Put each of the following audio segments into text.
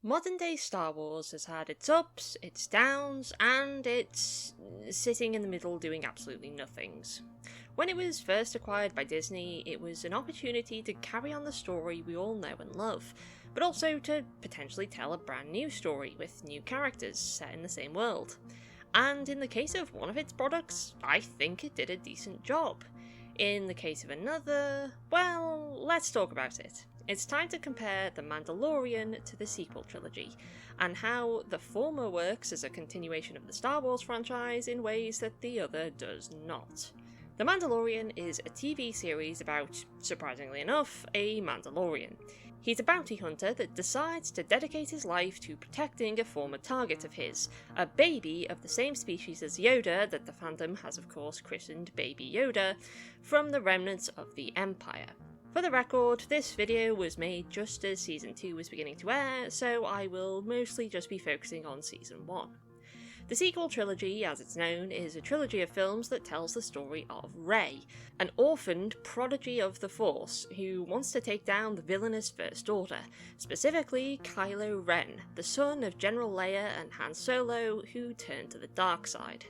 Modern day Star Wars has had its ups, its downs, and it's sitting in the middle doing absolutely nothings. When it was first acquired by Disney, it was an opportunity to carry on the story we all know and love, but also to potentially tell a brand new story with new characters set in the same world. And in the case of one of its products, I think it did a decent job. In the case of another, well, let's talk about it. It's time to compare The Mandalorian to the Sequel Trilogy, and how the former works as a continuation of the Star Wars franchise in ways that the other does not. The Mandalorian is a TV series about, surprisingly enough, a Mandalorian. He's a bounty hunter that decides to dedicate his life to protecting a former target of his, a baby of the same species as Yoda that the fandom has of course christened Baby Yoda, from the remnants of the Empire. For the record, this video was made just as Season 2 was beginning to air, so I will mostly just be focusing on Season 1. The Sequel Trilogy, as it's known, is a trilogy of films that tells the story of Rey, an orphaned prodigy of the Force who wants to take down the villainous First Order, specifically Kylo Ren, the son of General Leia and Han Solo, who turned to the dark side.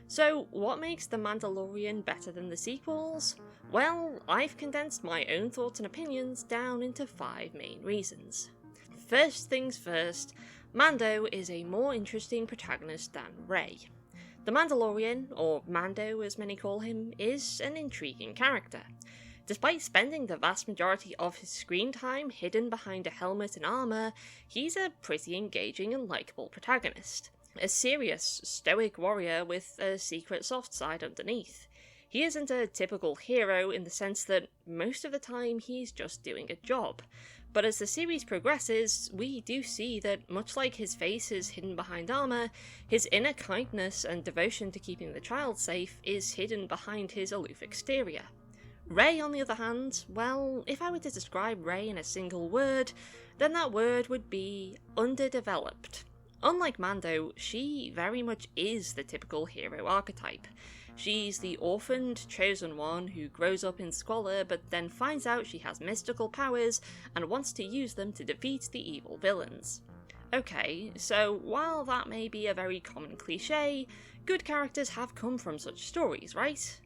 So, what makes The Mandalorian better than the sequels? Well, I've condensed my own thoughts and opinions down into 5 main reasons. First things first, Mando is a more interesting protagonist than Rey. The Mandalorian, or Mando as many call him, is an intriguing character. Despite spending the vast majority of his screen time hidden behind a helmet and armour, he's a pretty engaging and likeable protagonist. A serious, stoic warrior with a secret soft side underneath. He isn't a typical hero in the sense that most of the time he's just doing a job, but as the series progresses, we do see that much like his face is hidden behind armour, his inner kindness and devotion to keeping the child safe is hidden behind his aloof exterior. Rey, on the other hand, well, if I were to describe Rey in a single word, then that word would be underdeveloped. Unlike Mando, she very much is the typical hero archetype. She's the orphaned, chosen one who grows up in squalor but then finds out she has mystical powers and wants to use them to defeat the evil villains. Okay, so while that may be a very common cliché, good characters have come from such stories, right?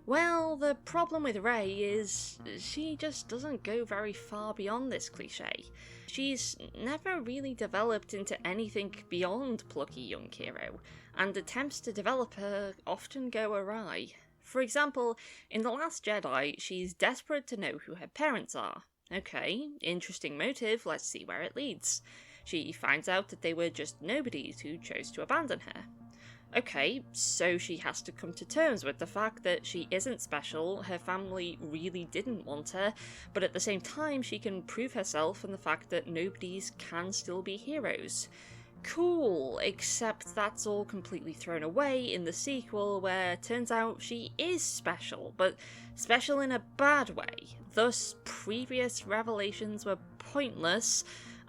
Well, the problem with Rey is she just doesn't go very far beyond this cliché. She's never really developed into anything beyond plucky young hero, and attempts to develop her often go awry. For example, in The Last Jedi, she's desperate to know who her parents are. Okay, interesting motive, let's see where it leads. She finds out that they were just nobodies who chose to abandon her. Okay, so she has to come to terms with the fact that she isn't special, her family really didn't want her, but at the same time she can prove herself and the fact that nobodies can still be heroes. Cool, except that's all completely thrown away in the sequel where it turns out she is special, but special in a bad way. Thus, previous revelations were pointless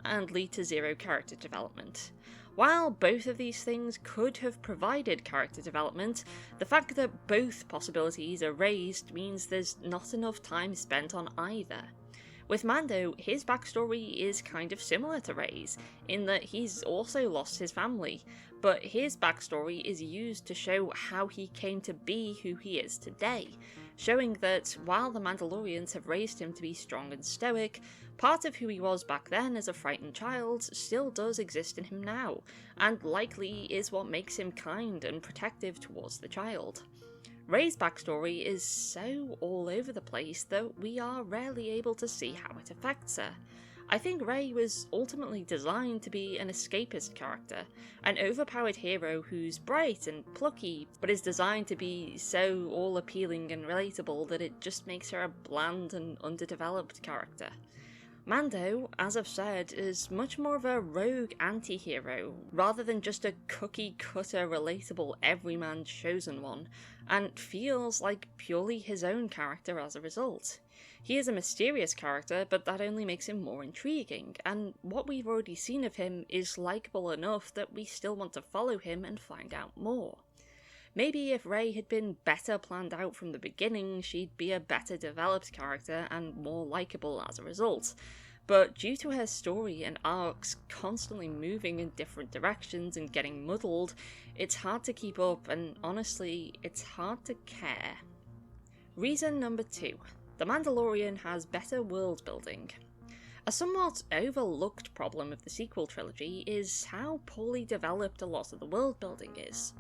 and lead to zero character development. While both of these things could have provided character development, the fact that both possibilities are raised means there's not enough time spent on either. With Mando, his backstory is kind of similar to Rey's, in that he's also lost his family, but his backstory is used to show how he came to be who he is today, showing that while the Mandalorians have raised him to be strong and stoic, part of who he was back then as a frightened child still does exist in him now, and likely is what makes him kind and protective towards the child. Rey's backstory is so all over the place that we are rarely able to see how it affects her. I think Rey was ultimately designed to be an escapist character, an overpowered hero who's bright and plucky, but is designed to be so all-appealing and relatable that it just makes her a bland and underdeveloped character. Mando, as I've said, is much more of a rogue anti-hero, rather than just a cookie-cutter relatable everyman chosen one, and feels like purely his own character as a result. He is a mysterious character, but that only makes him more intriguing, and what we've already seen of him is likeable enough that we still want to follow him and find out more. Maybe if Rey had been better planned out from the beginning, she'd be a better developed character and more likeable as a result. but due to her story and arcs constantly moving in different directions and getting muddled, it's hard to keep up, and honestly, it's hard to care. Reason number 2. The Mandalorian has better world building. A somewhat overlooked problem of the sequel trilogy is how poorly developed a lot of the world building is.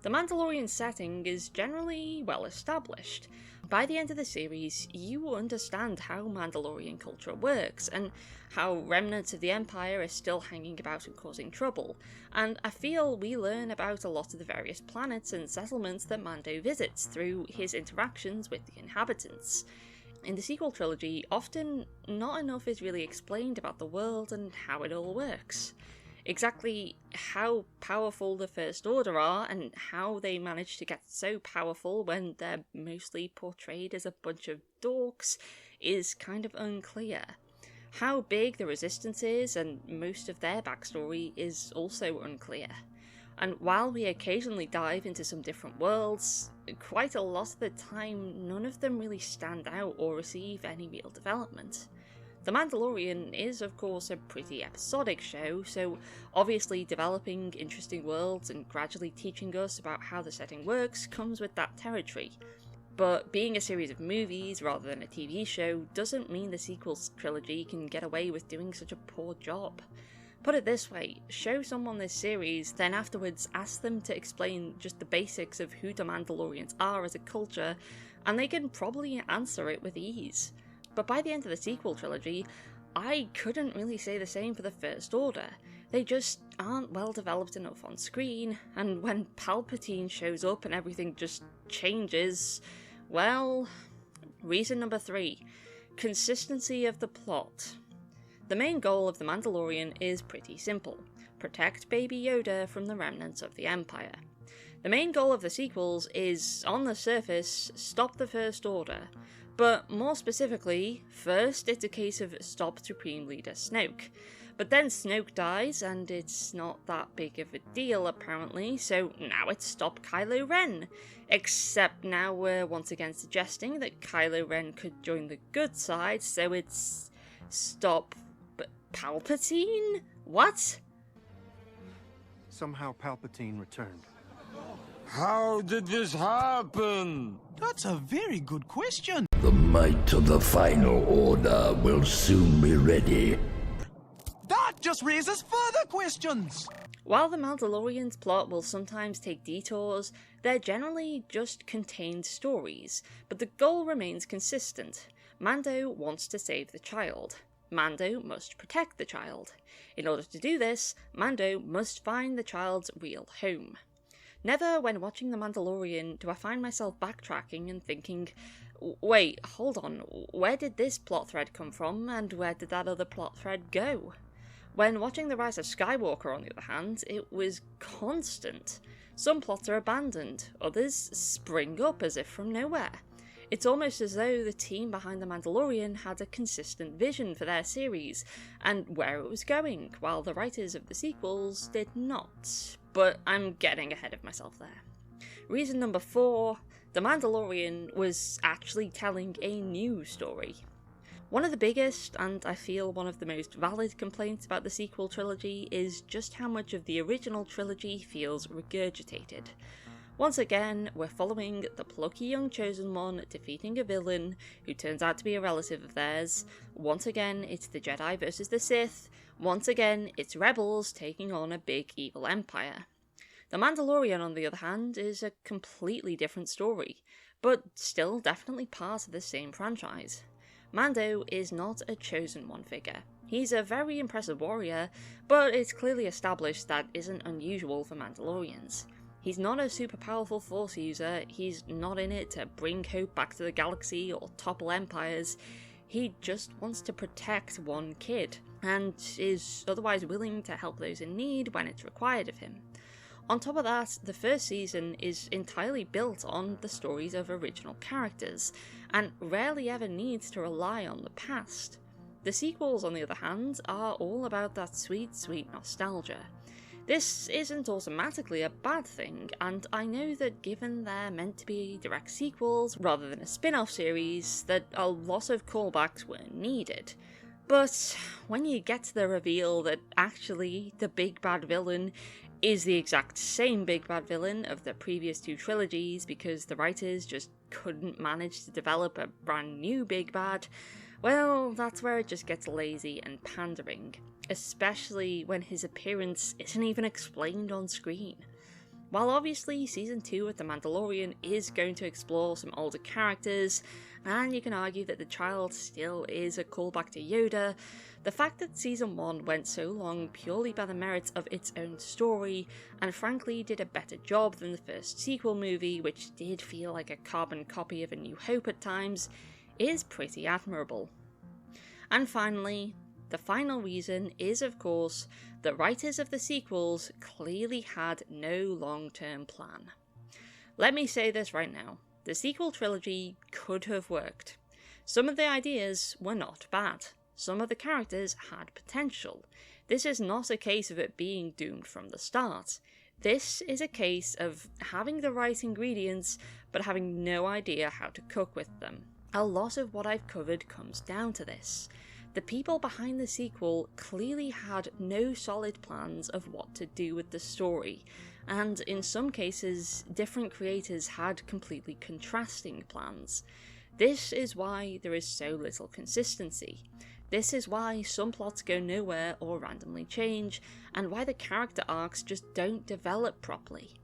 The Mandalorian setting is generally well established. By the end of the series, you understand how Mandalorian culture works, and how remnants of the Empire are still hanging about and causing trouble, and I feel we learn about a lot of the various planets and settlements that Mando visits through his interactions with the inhabitants. In the sequel trilogy, often not enough is really explained about the world and how it all works. Exactly how powerful the First Order are, and how they manage to get so powerful when they're mostly portrayed as a bunch of dorks, is kind of unclear. How big the Resistance is, and most of their backstory, is also unclear. And while we occasionally dive into some different worlds, quite a lot of the time none of them really stand out or receive any real development. The Mandalorian is, of course, a pretty episodic show, so obviously developing interesting worlds and gradually teaching us about how the setting works comes with that territory. But being a series of movies rather than a TV show doesn't mean the sequel trilogy can get away with doing such a poor job. Put it this way, show someone this series, then afterwards ask them to explain just the basics of who the Mandalorians are as a culture, and they can probably answer it with ease. But by the end of the sequel trilogy, I couldn't really say the same for the First Order. They just aren't well developed enough on screen, and when Palpatine shows up and everything just changes, well... Reason number 3. Consistency of the plot. The main goal of The Mandalorian is pretty simple: protect Baby Yoda from the remnants of the Empire. The main goal of the sequels is, on the surface, stop the First Order. But more specifically, first it's a case of stop Supreme Leader Snoke. But then Snoke dies, and it's not that big of a deal apparently, so now it's stop Kylo Ren. Except now we're once again suggesting that Kylo Ren could join the good side, so it's stop Palpatine? What? Somehow Palpatine returned. How did this happen? That's a very good question. The might of the final order will soon be ready. That just raises further questions. While the Mandalorian's plot will sometimes take detours, they're generally just contained stories, but the goal remains consistent. Mando wants to save the child. Mando must protect the child. In order to do this, Mando must find the child's real home. Never when watching The Mandalorian do I find myself backtracking and thinking, wait, hold on, where did this plot thread come from, and where did that other plot thread go? When watching The Rise of Skywalker, on the other hand, it was constant. Some plots are abandoned, others spring up as if from nowhere. It's almost as though the team behind The Mandalorian had a consistent vision for their series, and where it was going, while the writers of the sequels did not. But I'm getting ahead of myself there. Reason number 4, The Mandalorian was actually telling a new story. One of the biggest, and I feel one of the most valid complaints about the sequel trilogy is just how much of the original trilogy feels regurgitated. Once again, we're following the plucky young chosen one defeating a villain who turns out to be a relative of theirs. Once again, it's the Jedi versus the Sith. Once again, it's rebels taking on a big evil empire. The Mandalorian, on the other hand, is a completely different story, but still definitely part of the same franchise. Mando is not a chosen one figure. He's a very impressive warrior, but it's clearly established that isn't unusual for Mandalorians. He's not a super powerful Force user, he's not in it to bring hope back to the galaxy or topple empires. He just wants to protect one kid, and is otherwise willing to help those in need when it's required of him. On top of that, the first season is entirely built on the stories of original characters, and rarely ever needs to rely on the past. The sequels, on the other hand, are all about that sweet, sweet nostalgia. This isn't automatically a bad thing, and I know that given they're meant to be direct sequels rather than a spin-off series, that a lot of callbacks were needed. But when you get to the reveal that actually the big bad villain is the exact same big bad villain of the previous two trilogies because the writers just couldn't manage to develop a brand new big bad, well, that's where it just gets lazy and pandering, especially when his appearance isn't even explained on screen. While obviously Season 2 of The Mandalorian is going to explore some older characters, and you can argue that the child still is a callback to Yoda, the fact that Season 1 went so long purely by the merits of its own story, and frankly did a better job than the first sequel movie, which did feel like a carbon copy of A New Hope at times, is pretty admirable. And finally, the final reason is, of course, the writers of the sequels clearly had no long-term plan. Let me say this right now, the sequel trilogy could have worked. Some of the ideas were not bad. Some of the characters had potential. This is not a case of it being doomed from the start. This is a case of having the right ingredients, but having no idea how to cook with them. A lot of what I've covered comes down to this. The people behind the sequel clearly had no solid plans of what to do with the story, and in some cases, different creators had completely contrasting plans. This is why there is so little consistency. This is why some plots go nowhere or randomly change, and why the character arcs just don't develop properly.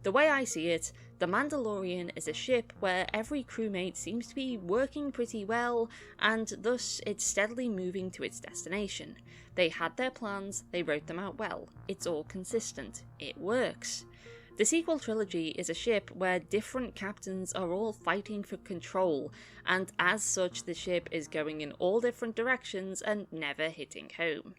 The way I see it, The Mandalorian is a ship where every crewmate seems to be working pretty well, and thus it's steadily moving to its destination. They had their plans, they wrote them out well, it's all consistent, it works. The sequel trilogy is a ship where different captains are all fighting for control, and as such the ship is going in all different directions and never hitting home.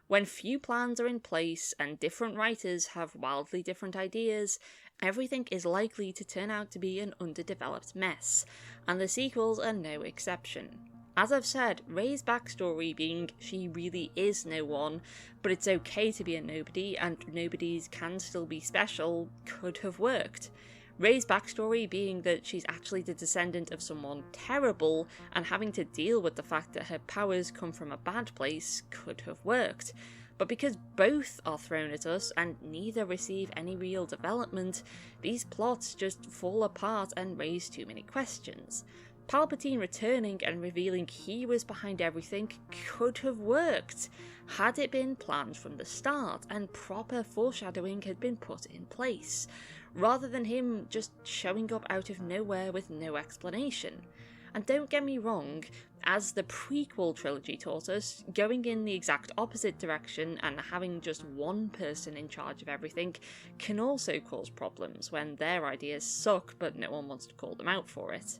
When few plans are in place and different writers have wildly different ideas, everything is likely to turn out to be an underdeveloped mess, and the sequels are no exception. As I've said, Rey's backstory being she really is no one, but it's okay to be a nobody and nobodies can still be special, could have worked. Rey's backstory being that she's actually the descendant of someone terrible and having to deal with the fact that her powers come from a bad place could have worked. But because both are thrown at us and neither receive any real development, these plots just fall apart and raise too many questions. Palpatine returning and revealing he was behind everything could have worked, had it been planned from the start and proper foreshadowing had been put in place, rather than him just showing up out of nowhere with no explanation. And don't get me wrong, as the prequel trilogy taught us, going in the exact opposite direction and having just one person in charge of everything can also cause problems when their ideas suck but no one wants to call them out for it.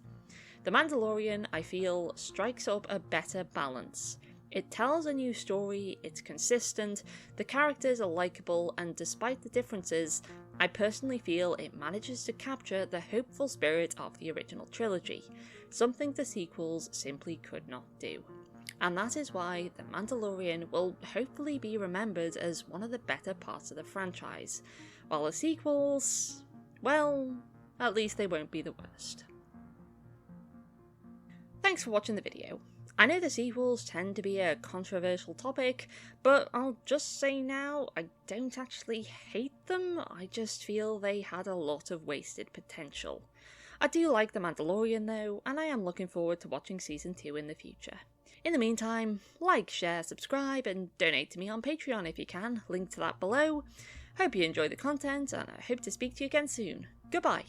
The Mandalorian, I feel, strikes up a better balance. It tells a new story, it's consistent, the characters are likeable, and despite the differences, I personally feel it manages to capture the hopeful spirit of the original trilogy, something the sequels simply could not do. And that is why The Mandalorian will hopefully be remembered as one of the better parts of the franchise, while the sequels, well, at least they won't be the worst. Thanks for watching the video. I know the sequels tend to be a controversial topic, but I'll just say now, I don't actually hate them, I just feel they had a lot of wasted potential. I do like The Mandalorian though, and I am looking forward to watching Season 2 in the future. In the meantime, like, share, subscribe, and donate to me on Patreon if you can, link to that below. Hope you enjoy the content, and I hope to speak to you again soon. Goodbye!